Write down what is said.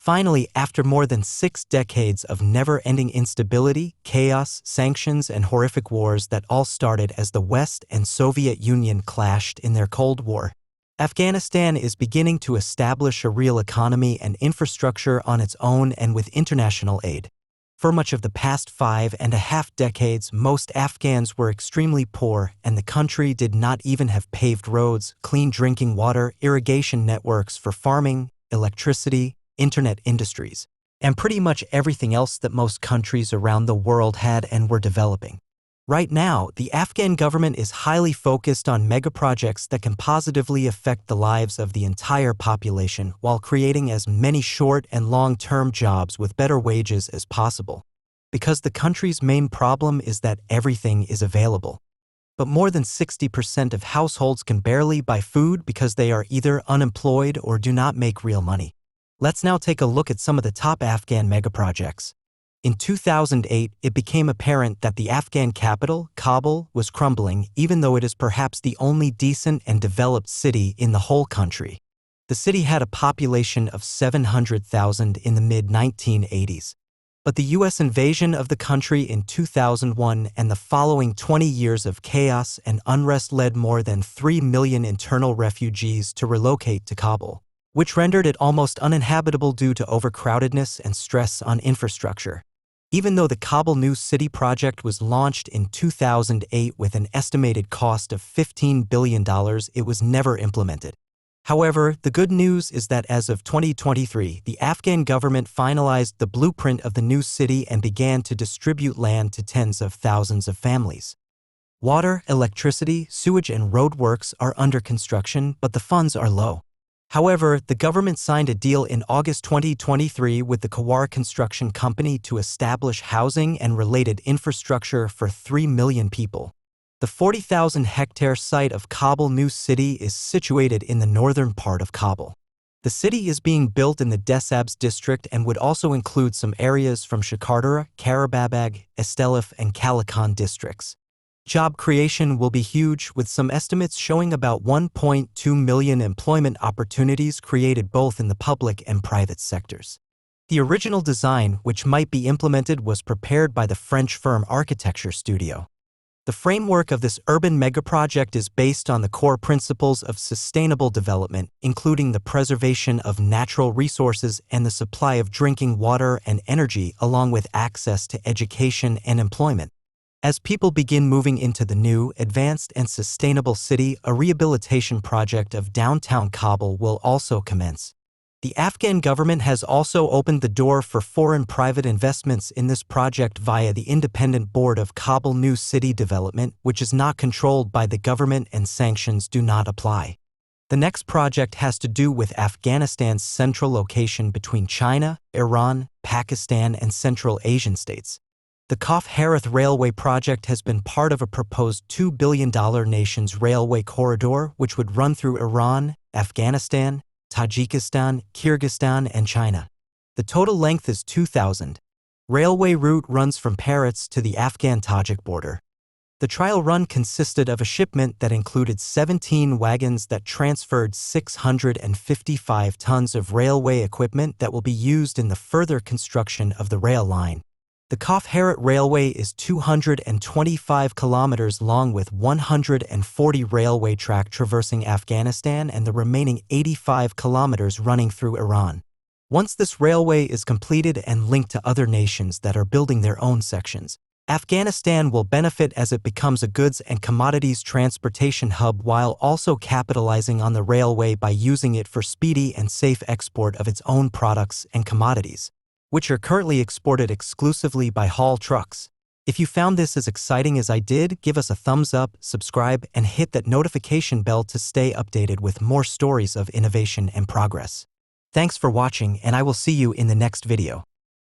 Finally, after more than 6 decades of never-ending instability, chaos, sanctions, and horrific wars that all started as the West and Soviet Union clashed in their Cold War, Afghanistan is beginning to establish a real economy and infrastructure on its own and with international aid. For much of the past 5.5 decades, most Afghans were extremely poor, and the country did not even have paved roads, clean drinking water, irrigation networks for farming, electricity, internet industries, and pretty much everything else that most countries around the world had and were developing. Right now, the Afghan government is highly focused on megaprojects that can positively affect the lives of the entire population while creating as many short and long-term jobs with better wages as possible. Because the country's main problem is that everything is available. But more than 60% of households can barely buy food because they are either unemployed or do not make real money. Let's now take a look at some of the top Afghan megaprojects. In 2008, it became apparent that the Afghan capital, Kabul, was crumbling, even though it is perhaps the only decent and developed city in the whole country. The city had a population of 700,000 in the mid-1980s. But the U.S. invasion of the country in 2001 and the following 20 years of chaos and unrest led more than 3 million internal refugees to relocate to Kabul, which rendered it almost uninhabitable due to overcrowdedness and stress on infrastructure. Even though the Kabul New City project was launched in 2008 with an estimated cost of $15 billion, it was never implemented. However, the good news is that as of 2023, the Afghan government finalized the blueprint of the new city and began to distribute land to tens of thousands of families. Water, electricity, sewage, and roadworks are under construction, but the funds are low. However, the government signed a deal in August 2023 with the Kawar Construction Company to establish housing and related infrastructure for 3 million people. The 40,000-hectare site of Kabul New City is situated in the northern part of Kabul. The city is being built in the Desabs district and would also include some areas from Shakardara, Karababag, Estelif, and Kalakan districts. Job creation will be huge, with some estimates showing about 1.2 million employment opportunities created both in the public and private sectors. The original design, which might be implemented, was prepared by the French firm Architecture Studio. The framework of this urban megaproject is based on the core principles of sustainable development, including the preservation of natural resources and the supply of drinking water and energy, along with access to education and employment. As people begin moving into the new, advanced, and sustainable city, a rehabilitation project of downtown Kabul will also commence. The Afghan government has also opened the door for foreign private investments in this project via the Independent Board of Kabul New City Development, which is not controlled by the government and sanctions do not apply. The next project has to do with Afghanistan's central location between China, Iran, Pakistan, and Central Asian states. The Kaf-Harith Railway project has been part of a proposed $2 billion nation's railway corridor, which would run through Iran, Afghanistan, Tajikistan, Kyrgyzstan, and China. The total length is 2,000. Railway route runs from Paritz to the Afghan-Tajik border. The trial run consisted of a shipment that included 17 wagons that transferred 655 tons of railway equipment that will be used in the further construction of the rail line. The Kaf-Harith Railway is 225 kilometers long with 140 railway track traversing Afghanistan and the remaining 85 kilometers running through Iran. Once this railway is completed and linked to other nations that are building their own sections, Afghanistan will benefit as it becomes a goods and commodities transportation hub while also capitalizing on the railway by using it for speedy and safe export of its own products and commodities, which are currently exported exclusively by haul trucks. If you found this as exciting as I did, give us a thumbs up, subscribe, and hit that notification bell to stay updated with more stories of innovation and progress. Thanks for watching, and I will see you in the next video.